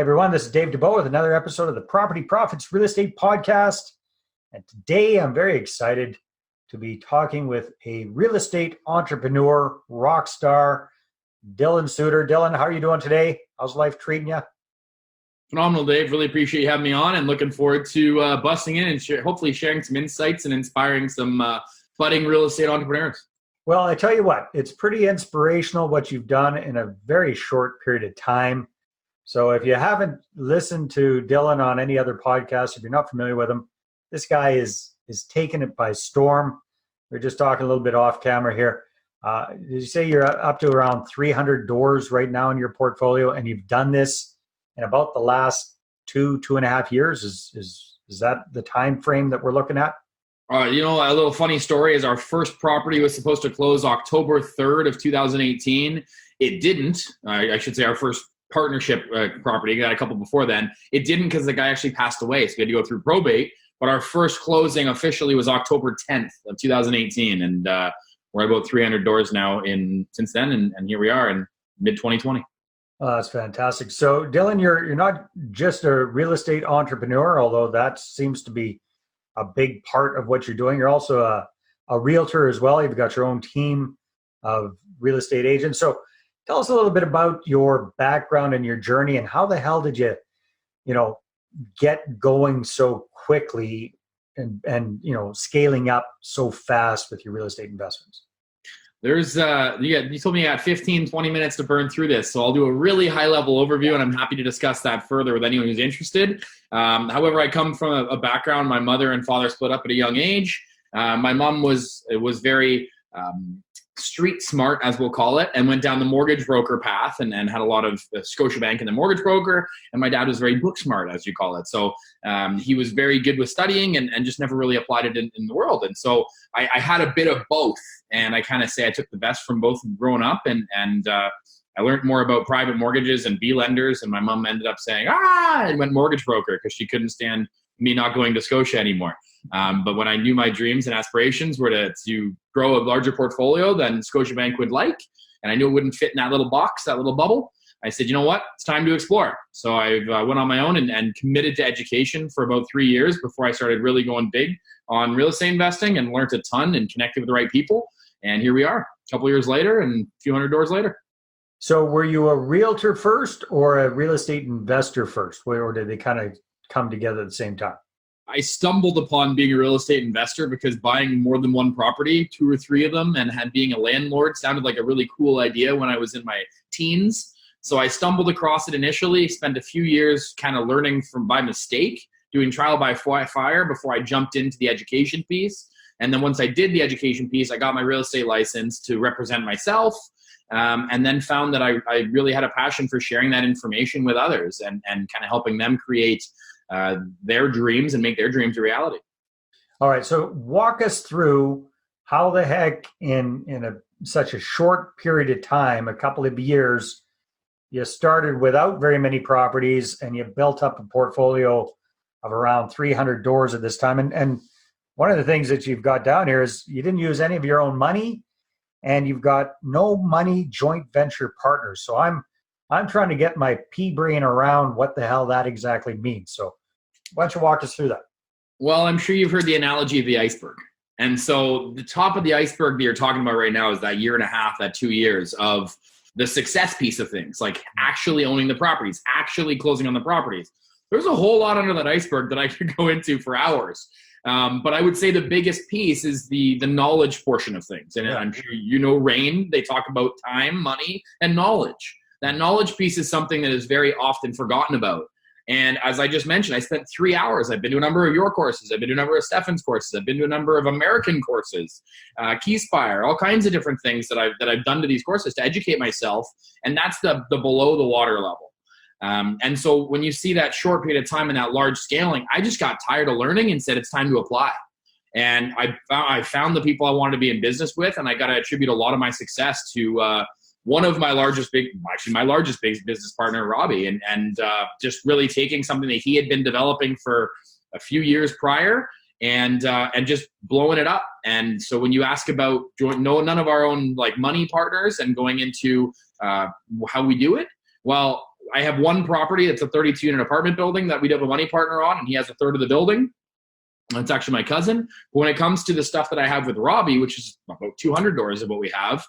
Everyone, this is Dave Dubeau with another episode of the Property Profits Real Estate Podcast. And today I'm very excited to be talking with a real estate entrepreneur, rock star, Dylan Suitor. Dylan, how are you doing today? How's life treating you? Phenomenal, Dave. Really appreciate you having me on and looking forward to busting in and hopefully sharing some insights and inspiring some budding real estate entrepreneurs. Well, I tell you what, it's pretty inspirational what you've done in a very short period of time. So if you haven't listened to Dylan on any other podcast, if you're not familiar with him, this guy is taking it by storm. We're just talking a little bit off camera here. Did you say you're up to around 300 doors right now in your portfolio, and you've done this in about the last two and a half years? Is that the time frame that we're looking at? A little funny story is our first property was supposed to close October 3rd of 2018. It didn't. I should say our first partnership property, got a couple before then. It didn't because the guy actually passed away, so we had to go through probate. But our first closing officially was October 10th of 2018, and we're at about 300 doors now since then, and here we are in mid-2020. Oh, that's fantastic. So, Dylan, you're not just a real estate entrepreneur, although that seems to be a big part of what you're doing. You're also a realtor as well. You've got your own team of real estate agents. So, tell us a little bit about your background and your journey, and how the hell did you get going so quickly and scaling up so fast with your real estate investments? There's you told me I got 15, 20 minutes to burn through this, so I'll do a really high level overview, and I'm happy to discuss that further with anyone who's interested. However, I come from a background, my mother and father split up at a young age. My mom was very street smart, as we'll call it, and went down the mortgage broker path and had a lot of Scotiabank and the mortgage broker. And my dad was very book smart, as you call it. So he was very good with studying and just never really applied it in the world. And so I had a bit of both. And I kind of say I took the best from both growing up. And I learned more about private mortgages and B lenders. And my mom ended up saying, and went mortgage broker because she couldn't stand me not going to Scotia anymore. But when I knew my dreams and aspirations were to grow a larger portfolio than Scotiabank would like, and I knew it wouldn't fit in that little box, that little bubble, I said, you know what, it's time to explore. So I went on my own and committed to education for about 3 years before I started really going big on real estate investing, and learned a ton and connected with the right people. And here we are, a couple years later and a few hundred doors later. So were you a realtor first or a real estate investor first? Or did they kind of come together at the same time? I stumbled upon being a real estate investor because buying more than one property, 2 or 3 of them, and being a landlord sounded like a really cool idea when I was in my teens. So I stumbled across it initially, spent a few years kind of learning by mistake, doing trial by fire before I jumped into the education piece. And then once I did the education piece, I got my real estate license to represent myself, and then found that I really had a passion for sharing that information with others and kind of helping them create their dreams and make their dreams a reality. All right. So walk us through how the heck in such a short period of time, a couple of years, you started without very many properties and you built up a portfolio of around 300 doors at this time. And one of the things that you've got down here is you didn't use any of your own money, and you've got no money joint venture partners. So I'm trying to get my pea brain around what the hell that exactly means. So why don't you walk us through that? Well, I'm sure you've heard the analogy of the iceberg. And so the top of the iceberg that you're talking about right now is that year and a half, that 2 years of the success piece of things, like actually owning the properties, actually closing on the properties. There's a whole lot under that iceberg that I could go into for hours. But I would say the biggest piece is the knowledge portion of things. And I'm sure RAIN, they talk about time, money, and knowledge. That knowledge piece is something that is very often forgotten about. And as I just mentioned, I spent 3 hours. I've been to a number of your courses. I've been to a number of Stefan's courses. I've been to a number of American courses, Keyspire, all kinds of different things that I've done to these courses to educate myself. And that's the below the water level. And so when you see that short period of time and that large scaling, I just got tired of learning and said, it's time to apply. And I found the people I wanted to be in business with, and I got to attribute a lot of my success to one of my largest business partner, Robbie, and just really taking something that he had been developing for a few years prior and just blowing it up. And so when you ask about none of our own like money partners and going into how we do it, well, I have one property that's a 32-unit apartment building that we have a money partner on, and he has a third of the building. That's actually my cousin. But when it comes to the stuff that I have with Robbie, which is about 200 doors of what we have,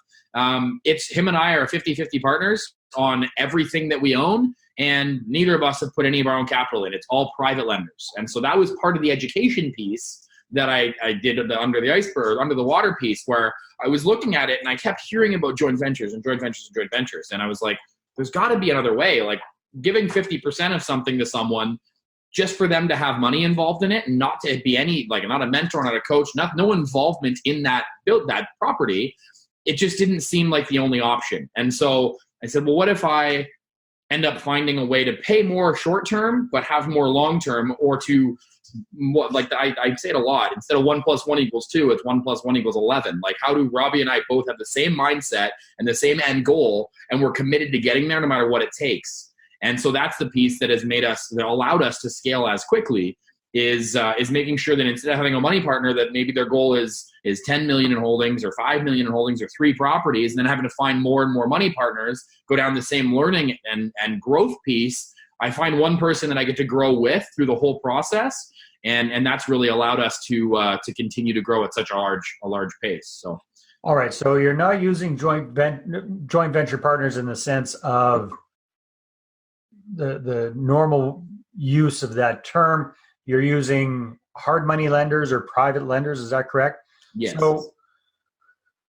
it's him and I are 50-50 partners on everything that we own, and neither of us have put any of our own capital in. It's all private lenders. And so that was part of the education piece that I did under the iceberg, under the water piece, where I was looking at it and I kept hearing about joint ventures and joint ventures and joint ventures. And I was like, there's got to be another way. Like giving 50% of something to someone just for them to have money involved in it and not to be any, like not a mentor, not a coach, no involvement in that property. It just didn't seem like the only option. And so I said, well, what if I end up finding a way to pay more short term, but have more long term, or to I say it a lot, instead of 1 + 1 = 2, it's 1 + 1 = 11. Like, how do Robbie and I both have the same mindset and the same end goal, and we're committed to getting there no matter what it takes? And so that's the piece that allowed us to scale as quickly, is making sure that instead of having a money partner that maybe their goal is 10 million in holdings or 5 million in holdings or 3 properties, and then having to find more and more money partners, go down the same learning and growth piece, I find one person that I get to grow with through the whole process. And that's really allowed us to continue to grow at such a large pace. So, all right. So you're not using joint venture partners in the sense of the normal use of that term. You're using hard money lenders or private lenders. Is that correct? Yes.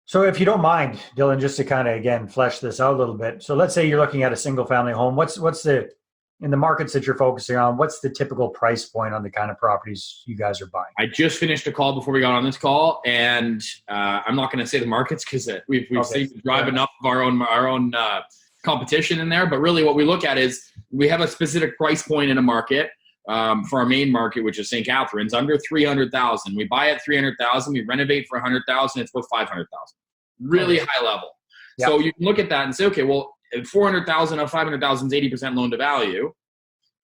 So if you don't mind, Dylan, just to kind of again flesh this out a little bit. So let's say you're looking at a single family home. What's the in the markets that you're focusing on, what's the typical price point on the kind of properties you guys are buying? I just finished a call before we got on this call, and I'm not going to say the markets because we've seen drive enough of our own competition in there. But really, what we look at is we have a specific price point in a market for our main market, which is St. Catharines, under $300,000. We buy at $300,000, we renovate for $100,000. It's worth $500,000. Really high level. Yep. So you can look at that and say, okay, well, 400,000 of 500,000 is 80% loan to value.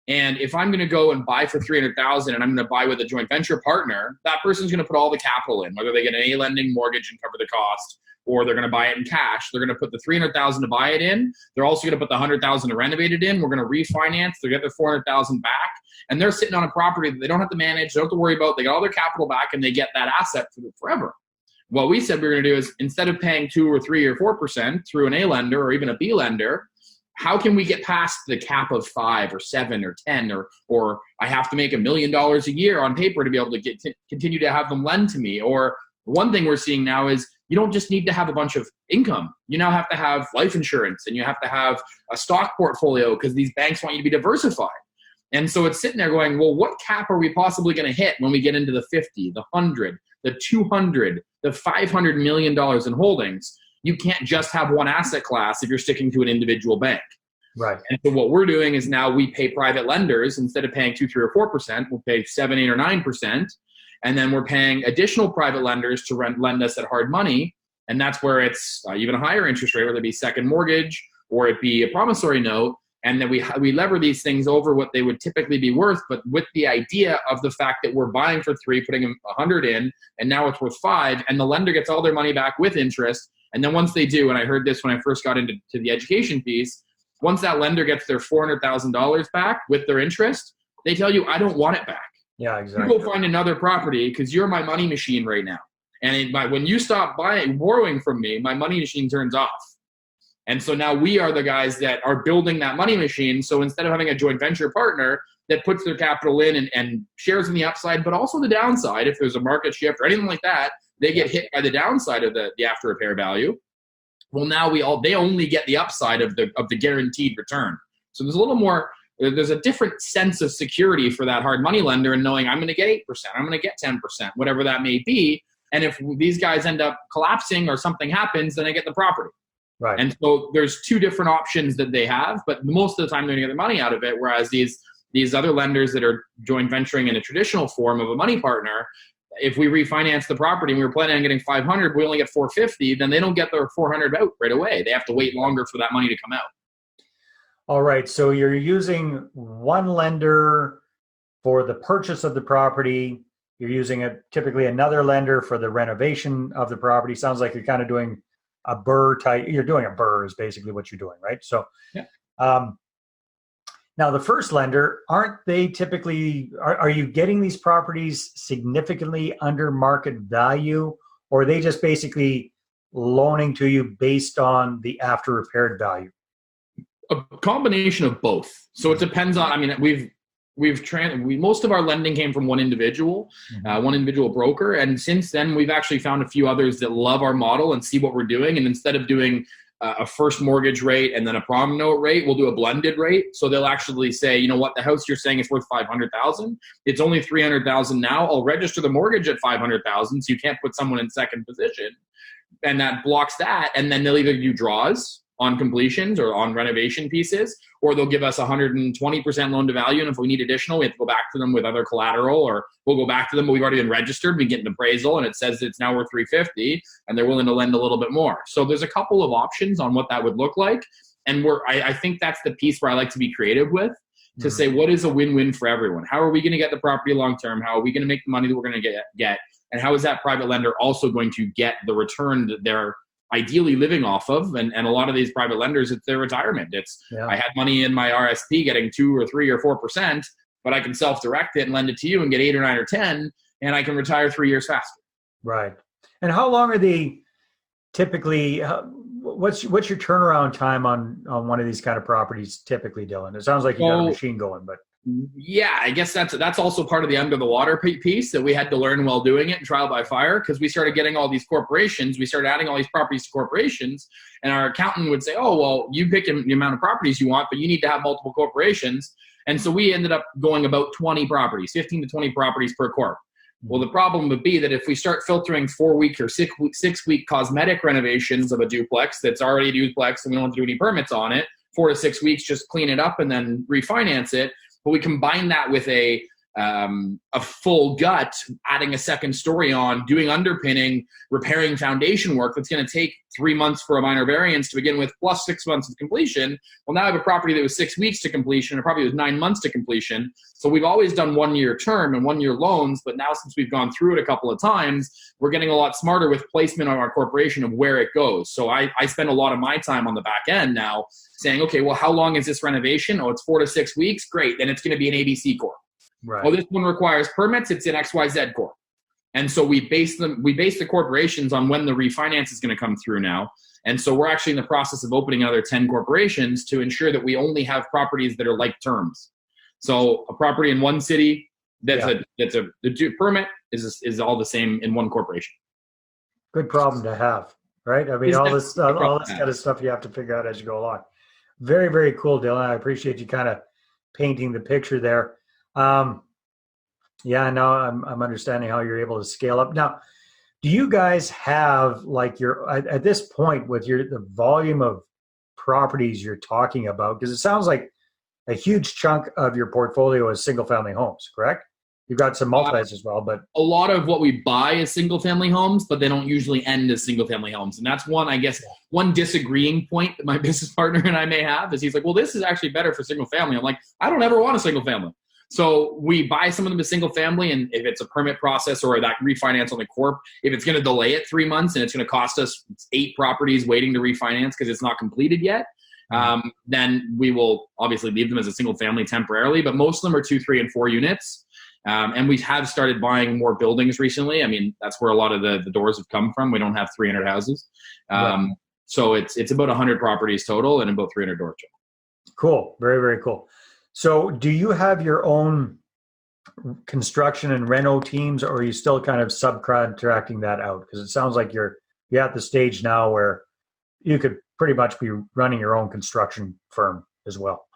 And if I'm going to go and buy for 300,000 and I'm going to buy with a joint venture partner, that person's going to put all the capital in, whether they get an A lending mortgage and cover the cost, or they're going to buy it in cash. They're going to put the 300,000 to buy it in. They're also going to put the 100,000 to renovate it in. We're going to refinance. They get their 400,000 back, and they're sitting on a property that they don't have to manage. They don't have to worry about. They got all their capital back, and they get that asset forever. What we said we were going to do is, instead of paying 2 or 3 or 4% through an A lender or even a B lender, how can we get past the cap of 5 or 7 or 10 or I have to make $1 million a year on paper to be able to continue to have them lend to me? Or one thing we're seeing now is you don't just need to have a bunch of income. You now have to have life insurance, and you have to have a stock portfolio because these banks want you to be diversified. And so it's sitting there going, well, what cap are we possibly going to hit when we get into the 50, the 100, the 200, the $500 million in holdings? You can't just have one asset class if you're sticking to an individual bank. Right. And so what we're doing is now we pay private lenders, instead of paying 2, 3, or 4%, we'll pay 7, 8, or 9%. And then we're paying additional private lenders to lend us at hard money. And that's where it's even a higher interest rate, whether it be second mortgage or it be a promissory note. And then we lever these things over what they would typically be worth, but with the idea of the fact that we're buying for 3, putting 100 in, and now it's worth 5, and the lender gets all their money back with interest. And then once they do, and I heard this when I first got into the education piece, once that lender gets their $400,000 back with their interest, they tell you, I don't want it back. Yeah, exactly. You go find another property because you're my money machine right now. And when you stop borrowing from me, my money machine turns off. And so now we are the guys that are building that money machine. So instead of having a joint venture partner that puts their capital in and shares in the upside, but also the downside, if there's a market shift or anything like that, they get hit by the downside of the after repair value. Well, now they only get the upside of the guaranteed return. So there's a different sense of security for that hard money lender, and knowing I'm going to get 8%, I'm going to get 10%, whatever that may be. And if these guys end up collapsing or something happens, then I get the property. Right. And so there's 2 different options that they have, but most of the time they're going to get their money out of it. Whereas these other lenders that are joint venturing in a traditional form of a money partner, if we refinance the property and we were planning on getting 500, we only get 450, then they don't get their 400 out right away. They have to wait longer for that money to come out. All right. So you're using one lender for the purchase of the property. You're using typically another lender for the renovation of the property. Sounds like you're kind of doing a BRRRR type. You're doing a BRRRR is basically what you're doing, right? So, yeah. Now, the first lender, aren't they typically, are you getting these properties significantly under market value, or are they just basically loaning to you based on the after repaired value? A combination of both. So it depends on, I mean, most of our lending came from one individual broker. And since then, we've actually found a few others that love our model and see what we're doing. And instead of doing a first mortgage rate and then a prom note rate, we'll do a blended rate. So they'll actually say, you know what, the house you're saying is worth $500,000. It's only $300,000 now. I'll register the mortgage at $500,000. So you can't put someone in second position. And that blocks that. And then they'll either do draws on completions or on renovation pieces, or they'll give us 120% loan to value. And if we need additional, we have to go back to them with other collateral, or we'll go back to them, but we've already been registered. We get an appraisal and it says it's now worth $350 and they're willing to lend a little bit more. So there's a couple of options on what that would look like. And I think that's the piece where I like to be creative with, to say, what is a win-win for everyone? How are we going to get the property long-term? How are we going to make the money that we're going to get? And how is that private lender also going to get the return that they're ideally living off of? And a lot of these private lenders, it's their retirement. I had money in my RSP getting 2 or 3 or 4%, but I can self-direct it and lend it to you and get 8 or 9 or 10, and I can retire 3 years faster. Right. And how long are they typically, what's your turnaround time on one of these kind of properties typically, Dylan? It sounds like you got a machine going, but. Yeah, I guess that's also part of the under the water piece that we had to learn while doing it and trial by fire, because we started getting all these corporations. We started adding all these properties to corporations, and our accountant would say, oh, well, you pick the amount of properties you want, but you need to have multiple corporations. And so we ended up going about 20 properties, 15 to 20 properties per corp. Well, the problem would be that if we start filtering 4-week or 6-week cosmetic renovations of a duplex that's already a duplex and we don't have to do any permits on it, 4 to 6 weeks, just clean it up and then refinance it. But we combine that with a full gut, adding a second story on, doing underpinning, repairing foundation work that's going to take 3 months for a minor variance to begin with, plus 6 months of completion. Well, now I have a property that was 6 weeks to completion, and probably was 9 months to completion. So we've always done 1 year term and 1 year loans, but now since we've gone through it a couple of times, we're getting a lot smarter with placement on our corporation of where it goes. So I spend a lot of my time on the back end now saying, okay, well, how long is this renovation? Oh, it's 4 to 6 weeks. Great. Then it's going to be an ABC Corp. Right. Oh, this one requires permits. It's an XYZ Corp. And so we base the corporations on when the refinance is going to come through now. And so we're actually in the process of opening another 10 corporations to ensure that we only have properties that are like terms. So a property in one city the permit is all the same in one corporation. Good problem to have, right? I mean, all this kind of stuff you have to figure out as you go along. Very, very cool, Dylan. I appreciate you kind of painting the picture there. Yeah, now I'm understanding how you're able to scale up. Now, do you guys have like at this point with the volume of properties you're talking about? Because it sounds like a huge chunk of your portfolio is single family homes, correct? You've got some multis as well, but a lot of what we buy is single family homes, but they don't usually end as single family homes. And that's one disagreeing point that my business partner and I may have is he's like, well, this is actually better for single family. I'm like, I don't ever want a single family. So we buy some of them as single family, and if it's a permit process or that refinance on the corp, if it's going to delay it 3 months and it's going to cost us 8 properties waiting to refinance because it's not completed yet, then we will obviously leave them as a single family temporarily. But most of them are 2, 3, and 4 units. And we have started buying more buildings recently. I mean, that's where a lot of the doors have come from. We don't have 300 houses. So it's about 100 properties total and about 300 doors. Cool. Very, very cool. So do you have your own construction and reno teams, or are you still kind of subcontracting that out? Because it sounds like you're at the stage now where you could pretty much be running your own construction firm as well.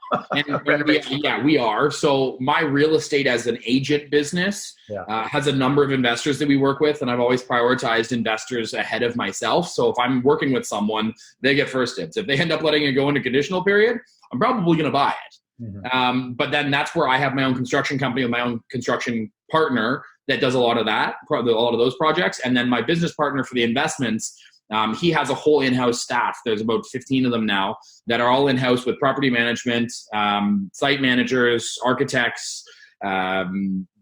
We are. So my real estate as an agent business has a number of investors that we work with, and I've always prioritized investors ahead of myself. So if I'm working with someone, they get first dibs. If they end up letting it go into conditional period, I'm probably going to buy it. Mm-hmm. But then that's where I have my own construction company with my own construction partner that does a lot of those projects. And then my business partner for the investments, he has a whole in-house staff. There's about 15 of them now that are all in-house with property management, site managers, architects,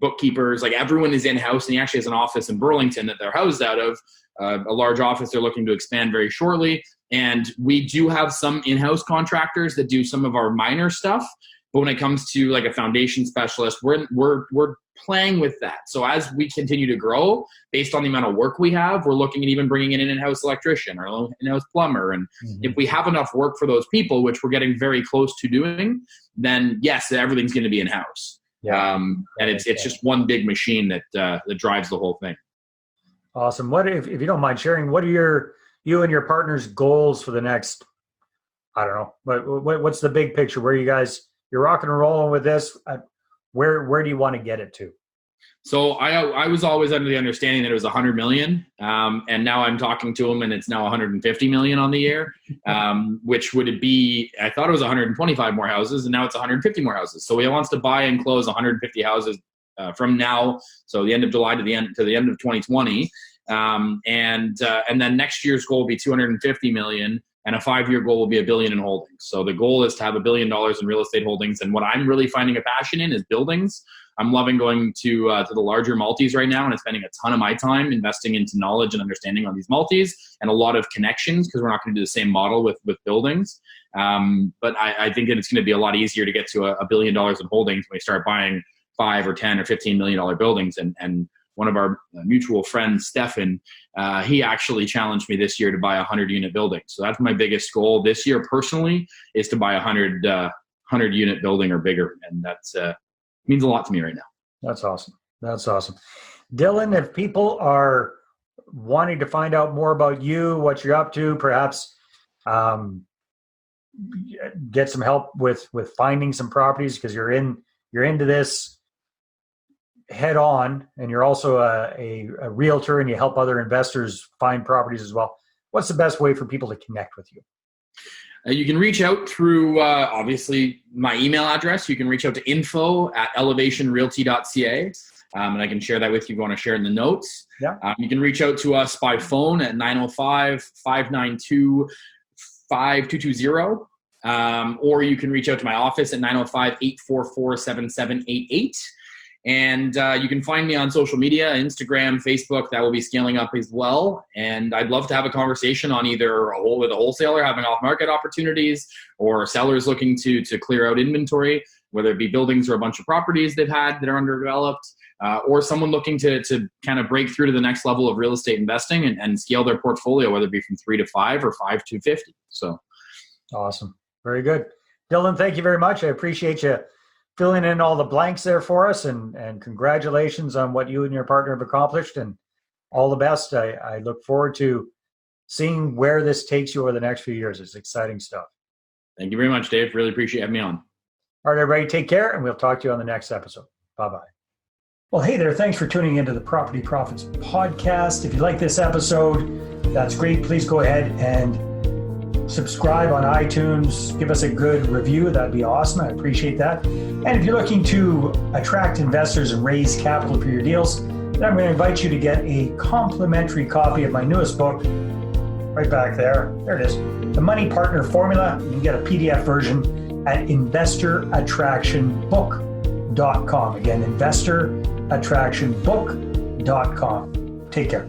bookkeepers. Like everyone is in-house, and he actually has an office in Burlington that they're housed out of, a large office they're looking to expand very shortly. And we do have some in-house contractors that do some of our minor stuff. But when it comes to like a foundation specialist, we're playing with that. So as we continue to grow, based on the amount of work we have, we're looking at even bringing in an in-house electrician or an in-house plumber. And if we have enough work for those people, which we're getting very close to doing, then yes, everything's going to be in-house. Yeah. And it's just one big machine that drives the whole thing. Awesome. What if you don't mind sharing, what are you and your partner's goals for the next, I don't know, but what's the big picture? Where you're rocking and rolling with this? Where do you want to get it to? So I was always under the understanding that it was 100 million. And now I'm talking to him and it's now 150 million on the year, which would be, I thought it was 125 more houses and now it's 150 more houses. So he wants to buy and close 150 houses from now. So the end of July to the end of 2020. And then next year's goal will be 250 million. And a 5-year goal will be $1 billion in holdings. So the goal is to have $1 billion in real estate holdings. And what I'm really finding a passion in is buildings. I'm loving going to the larger multis right now, and I'm spending a ton of my time investing into knowledge and understanding on these multis and a lot of connections, because we're not going to do the same model with buildings. But I think that it's going to be a lot easier to get to $1 billion in holdings when we start buying $5 or $10 or $15 million buildings. And one of our mutual friends, Stefan, he actually challenged me this year to buy a 100-unit building. So that's my biggest goal this year personally, is to buy a 100-unit building or bigger. And that's means a lot to me right now. That's awesome. That's awesome. Dylan, if people are wanting to find out more about you, what you're up to, perhaps get some help with finding some properties, because you're into this head on, and you're also a realtor and you help other investors find properties as well. What's the best way for people to connect with you? You can reach out through, obviously, my email address. You can reach out to info@elevationrealty.ca, and I can share that with you if you want to share in the notes. Yeah. You can reach out to us by phone at 905-592-5220, or you can reach out to my office at 905-844-7788. And you can find me on social media, Instagram, Facebook. That will be scaling up as well. And I'd love to have a conversation on either with a wholesaler having off-market opportunities, or sellers looking to clear out inventory, whether it be buildings or a bunch of properties they've had that are underdeveloped, or someone looking to kind of break through to the next level of real estate investing and scale their portfolio, whether it be from 3 to 5 or 5 to 50. So awesome. Very good. Dylan, thank you very much. I appreciate you filling in all the blanks there for us, and congratulations on what you and your partner have accomplished, and all the best. I look forward to seeing where this takes you over the next few years. It's exciting stuff. Thank you very much, Dave. Really appreciate having me on. All right, everybody, take care, and we'll talk to you on the next episode. Bye-bye. Well, hey there. Thanks for tuning into the Property Profits podcast. If you like this episode, that's great. Please go ahead and subscribe on iTunes. Give us a good review. That'd be awesome. I appreciate that. And if you're looking to attract investors and raise capital for your deals, then I'm going to invite you to get a complimentary copy of my newest book, right back there. There it is. The Money Partner Formula. You can get a PDF version at investorattractionbook.com. Again, investorattractionbook.com. Take care.